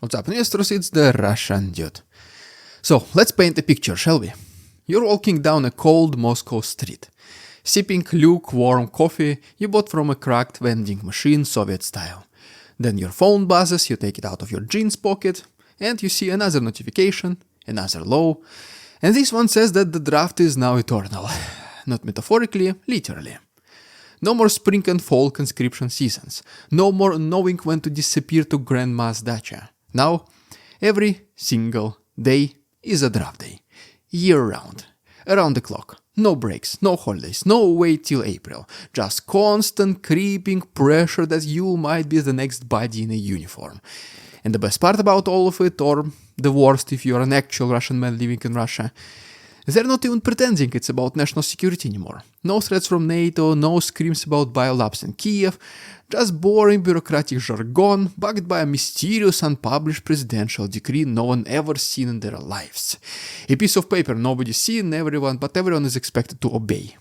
What's up, investors? It's the Russian dude. So, let's paint a picture, shall we? You're walking down a cold Moscow street, sipping lukewarm coffee you bought from a cracked vending machine, Soviet style. Then your phone buzzes, you take it out of your jeans pocket, and you see another notification, another law, and this one says that the draft is now eternal. Not metaphorically, literally. No more spring and fall conscription seasons. No more knowing when to disappear to grandma's dacha. Now, every single day is a draft day. Year-round. Around the clock. No breaks, no holidays, no wait till April. Just constant creeping pressure that you might be the next body in a uniform. And the best part about all of it, or the worst if you're an actual Russian man living in Russia, they're not even pretending it's about national security anymore. No threats from NATO, no screams about biolabs in Kiev, just boring bureaucratic jargon backed by a mysterious unpublished presidential decree no one ever seen in their lives. A piece of paper nobody's seen, but everyone is expected to obey.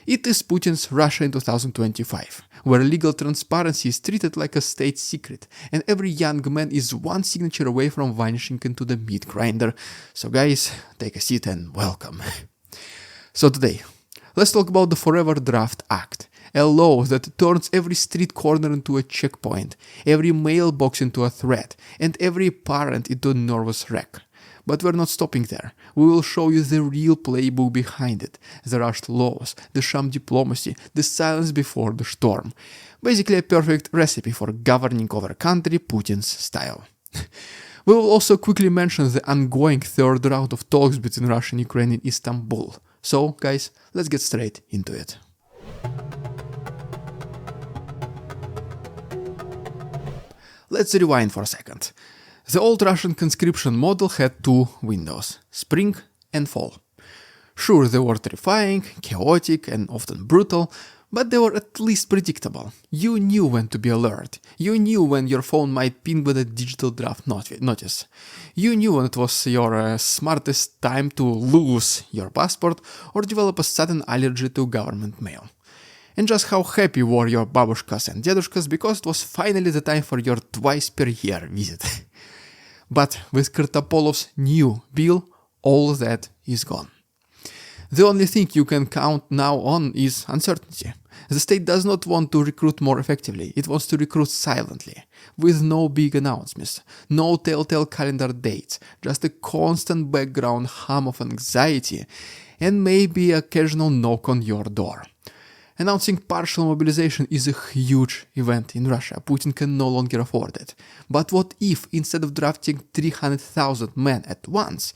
It is Putin's Russia in 2025, where legal transparency is treated like a state secret, and every young man is one signature away from vanishing into the meat grinder. So guys, take a seat and welcome. So today, let's talk about the Forever Draft Act, a law that turns every street corner into a checkpoint, every mailbox into a threat, and every parent into a nervous wreck. But we're not stopping there. We will show you the real playbook behind it, the rushed laws, the sham diplomacy, the silence before the storm. Basically a perfect recipe for governing over a country Putin's style. We will also quickly mention the ongoing third round of talks between Russia and Ukraine in Istanbul. So, guys, let's get straight into it. Let's rewind for a second. The old Russian conscription model had two windows, spring and fall. Sure, they were terrifying, chaotic, and often brutal, but they were at least predictable. You knew when to be alert. You knew when your phone might ping with a digital draft notice. You knew when it was your smartest time to lose your passport or develop a sudden allergy to government mail. And just how happy were your babushkas and dedushkas because it was finally the time for your twice per year visit. But with Kartapolov's new bill, all that is gone. The only thing you can count now on is uncertainty. The state does not want to recruit more effectively, it wants to recruit silently, with no big announcements, no telltale calendar dates, just a constant background hum of anxiety, and maybe an occasional knock on your door. Announcing partial mobilization is a huge event in Russia. Putin can no longer afford it. But what if, instead of drafting 300,000 men at once,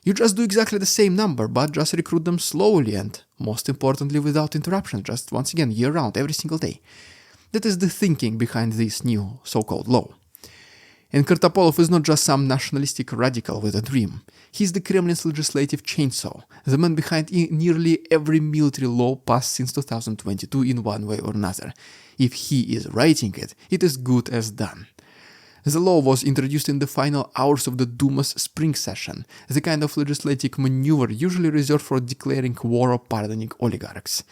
you just do exactly the same number, but just recruit them slowly and, most importantly, without interruption, just once again, year-round, every single day? That is the thinking behind this new so-called law. And Kartapolov is not just some nationalistic radical with a dream. He's the Kremlin's legislative chainsaw, the man behind nearly every military law passed since 2022 in one way or another. If he is writing it, it is good as done. The law was introduced in the final hours of the Duma's spring session, the kind of legislative maneuver usually reserved for declaring war or pardoning oligarchs.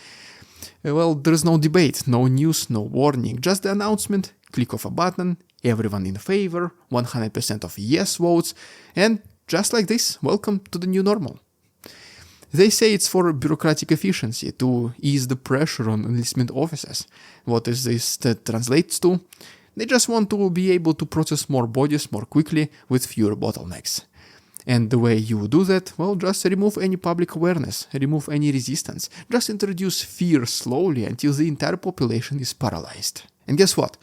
Well, there is no debate, no news, no warning, just the announcement, click of a button, everyone in favor, 100% of yes votes, and just like this, welcome to the new normal. They say it's for bureaucratic efficiency, to ease the pressure on enlistment officers. What is this that translates to? They just want to be able to process more bodies more quickly with fewer bottlenecks. And the way you do that, well, just remove any public awareness, remove any resistance, just introduce fear slowly until the entire population is paralyzed. And guess what?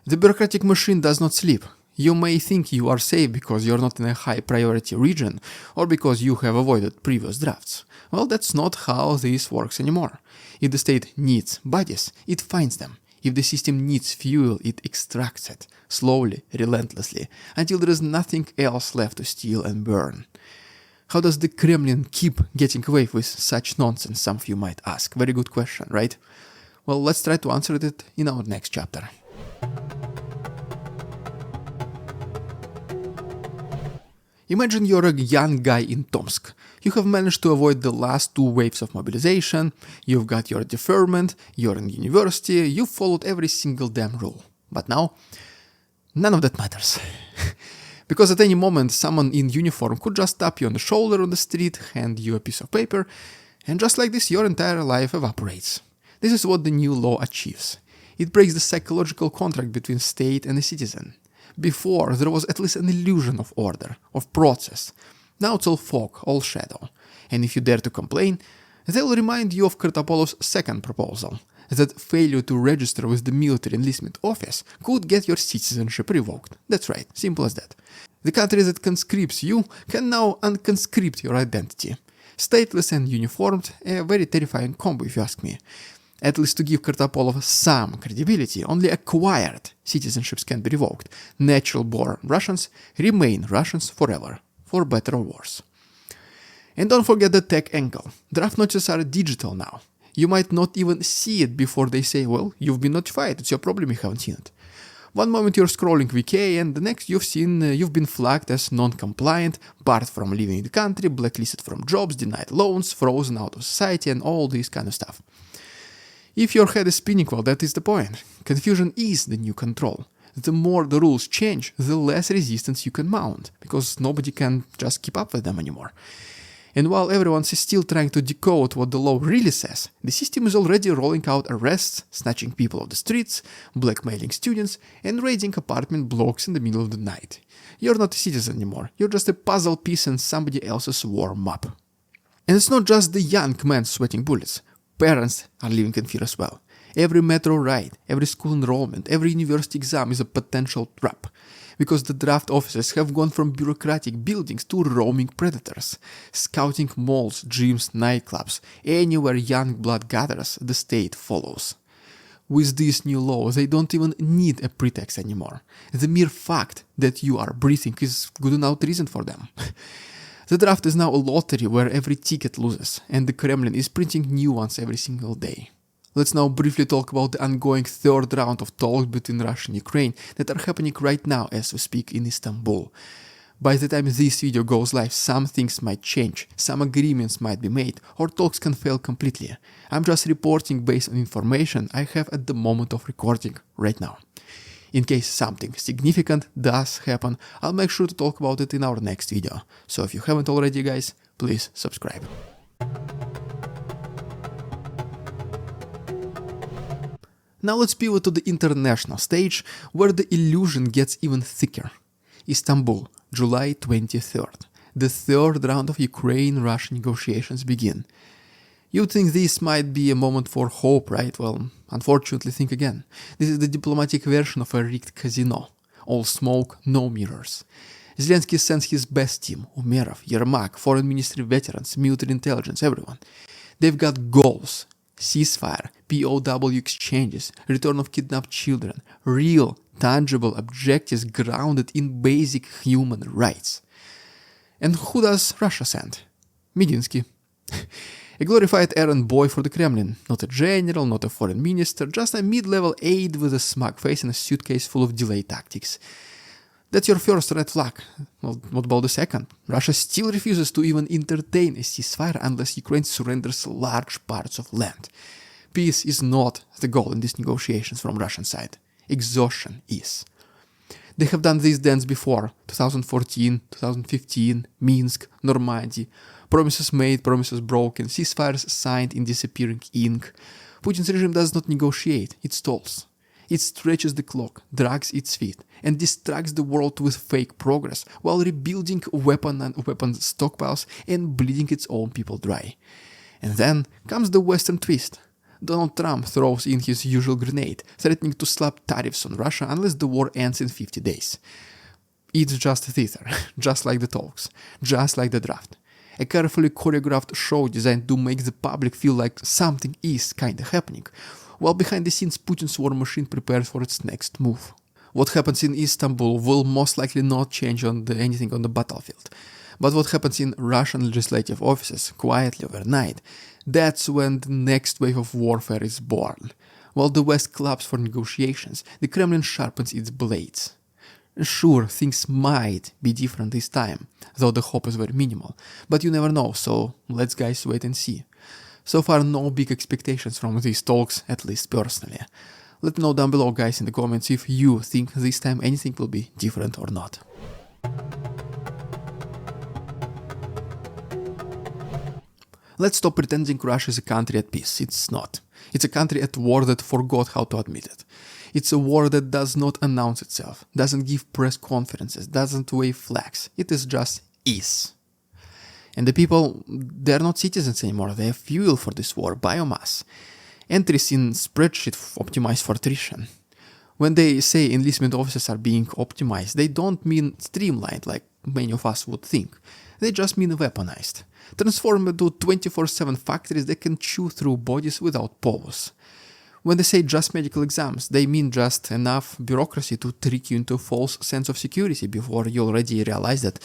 The bureaucratic machine does not sleep. You may think you are safe because you're not in a high priority region or because you have avoided previous drafts. Well, that's not how this works anymore. If the state needs bodies, it finds them. If the system needs fuel, it extracts it, slowly, relentlessly, until there is nothing else left to steal and burn. How does the Kremlin keep getting away with such nonsense, some of you might ask? Very good question, right? Well, let's try to answer it in our next chapter. Imagine you're a young guy in Tomsk. You have managed to avoid the last two waves of mobilization, you've got your deferment, you're in university, you've followed every single damn rule. But now, none of that matters. Because at any moment someone in uniform could just tap you on the shoulder on the street, hand you a piece of paper, and just like this your entire life evaporates. This is what the new law achieves. It breaks the psychological contract between state and a citizen. Before, there was at least an illusion of order, of process. Now it's all fog, all shadow. And if you dare to complain, they'll remind you of Kartapolov's second proposal, that failure to register with the military enlistment office could get your citizenship revoked. That's right, simple as that. The country that conscripts you can now unconscript your identity. Stateless and uniformed, a very terrifying combo if you ask me. At least to give Kartapolov some credibility, only acquired citizenships can be revoked. Natural-born Russians remain Russians forever, for better or worse. And don't forget the tech angle. Draft notices are digital now. You might not even see it before they say, well, you've been notified, it's your problem you haven't seen it. One moment you're scrolling VK and the next you've been flagged as non-compliant, barred from leaving the country, blacklisted from jobs, denied loans, frozen out of society and all this kind of stuff. If your head is spinning, well, that is the point. Confusion is the new control. The more the rules change, the less resistance you can mount, because nobody can just keep up with them anymore. And while everyone is still trying to decode what the law really says, the system is already rolling out arrests, snatching people off the streets, blackmailing students, and raiding apartment blocks in the middle of the night. You're not a citizen anymore, you're just a puzzle piece in somebody else's war map. And it's not just the young men sweating bullets. Parents are living in fear as well. Every metro ride, every school enrollment, every university exam is a potential trap. Because the draft officers have gone from bureaucratic buildings to roaming predators, scouting malls, gyms, nightclubs, anywhere young blood gathers, the state follows. With this new law, they don't even need a pretext anymore. The mere fact that you are breathing is good enough reason for them. The draft is now a lottery where every ticket loses, and the Kremlin is printing new ones every single day. Let's now briefly talk about the ongoing third round of talks between Russia and Ukraine that are happening right now as we speak in Istanbul. By the time this video goes live, some things might change, some agreements might be made, or talks can fail completely. I'm just reporting based on information I have at the moment of recording right now. In case something significant does happen, I'll make sure to talk about it in our next video. So if you haven't already, guys, please subscribe. Now let's pivot to the international stage, where the illusion gets even thicker. Istanbul, July 23rd. The third round of Ukraine-Russia negotiations begin. You'd think this might be a moment for hope, right? Well, unfortunately, think again. This is the diplomatic version of a rigged casino. All smoke, no mirrors. Zelensky sends his best team, Umerov, Yermak, foreign ministry veterans, military intelligence, everyone. They've got goals. Ceasefire, POW exchanges, return of kidnapped children, real, tangible objectives grounded in basic human rights. And who does Russia send? Medinsky. A glorified errand boy for the Kremlin, not a general, not a foreign minister, just a mid-level aide with a smug face and a suitcase full of delay tactics. That's your first red flag. Well, what about the second? Russia still refuses to even entertain a ceasefire unless Ukraine surrenders large parts of land. Peace is not the goal in these negotiations from Russian side. Exhaustion is. They have done this dance before, 2014, 2015, Minsk, Normandy. Promises made, promises broken, ceasefires signed in disappearing ink. Putin's regime does not negotiate, it stalls. It stretches the clock, drags its feet, and distracts the world with fake progress while rebuilding weapon stockpiles and bleeding its own people dry. And then comes the Western twist. Donald Trump throws in his usual grenade, threatening to slap tariffs on Russia unless the war ends in 50 days. It's just theater, just like the talks, just like the draft. A carefully choreographed show designed to make the public feel like something is kinda happening, while behind the scenes Putin's war machine prepares for its next move. What happens in Istanbul will most likely not change anything on the battlefield. But what happens in Russian legislative offices quietly overnight, that's when the next wave of warfare is born. While the West claps for negotiations, the Kremlin sharpens its blades. Sure, things might be different this time, though the hope is very minimal, but you never know, so let's guys wait and see. So far, no big expectations from these talks, at least personally. Let me know down below, guys, in the comments if you think this time anything will be different or not. Let's stop pretending Russia is a country at peace. It's not. It's a country at war that forgot how to admit it. It's a war that does not announce itself, doesn't give press conferences, doesn't wave flags. It is just is. And the people, they're not citizens anymore. They have fuel for this war, biomass. Entries in spreadsheet optimized for attrition. When they say enlistment officers are being optimized, they don't mean streamlined like many of us would think. They just mean weaponized. Transformed into 24/7 factories that can chew through bodies without pause. When they say just medical exams, they mean just enough bureaucracy to trick you into a false sense of security before you already realize that,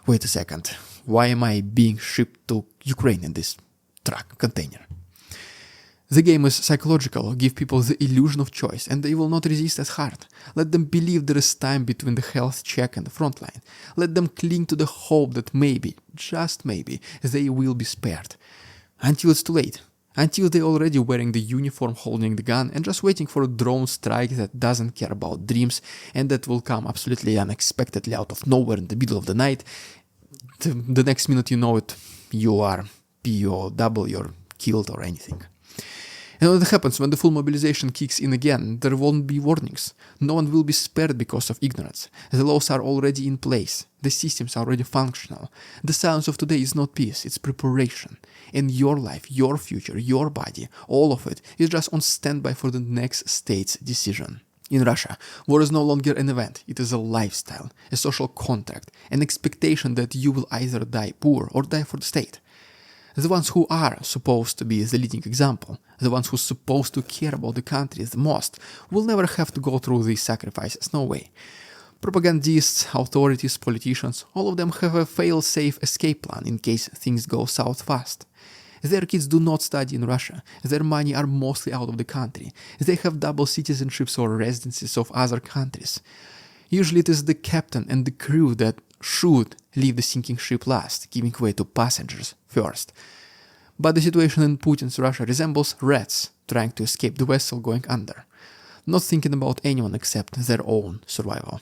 wait a second, why am I being shipped to Ukraine in this truck container? The game is psychological, give people the illusion of choice, and they will not resist as hard. Let them believe there is time between the health check and the front line. Let them cling to the hope that maybe, just maybe, they will be spared. Until it's too late. Until they're already wearing the uniform, holding the gun, and just waiting for a drone strike that doesn't care about dreams and that will come absolutely unexpectedly out of nowhere in the middle of the night. The next minute you know it, you are POW or killed or anything. And what happens when the full mobilization kicks in again? There won't be warnings. No one will be spared because of ignorance. The laws are already in place. The systems are already functional. The silence of today is not peace, it's preparation. And your life, your future, your body, all of it is just on standby for the next state's decision. In Russia, war is no longer an event, it is a lifestyle, a social contract, an expectation that you will either die poor or die for the state. The ones who are supposed to be the leading example, the ones who are supposed to care about the country the most, will never have to go through these sacrifices, no way. Propagandists, authorities, politicians, all of them have a fail-safe escape plan in case things go south fast. Their kids do not study in Russia, their money are mostly out of the country, they have double citizenships or residencies of other countries. Usually it is the captain and the crew that should leave the sinking ship last, giving way to passengers first. But the situation in Putin's Russia resembles rats trying to escape the vessel going under, not thinking about anyone except their own survival.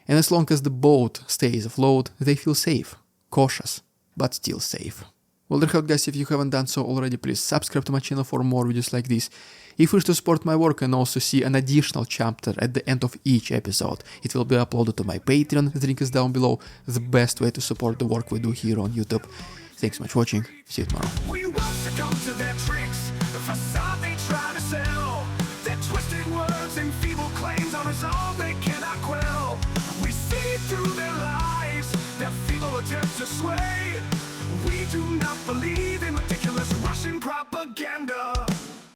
And as long as the boat stays afloat, they feel safe, cautious, but still safe. Well, there you have it, guys. If you haven't done so already, please subscribe to my channel for more videos like this. If you wish to support my work and also see an additional chapter at the end of each episode, it will be uploaded to my Patreon, the link is down below, the best way to support the work we do here on YouTube. Thanks so much for watching, see you tomorrow. We won't succumb to their tricks, the facade they try to sell. Their twisted words and feeble claims are resolve they cannot quell. We see through their lies, their feeble attempts to sway. We do not believe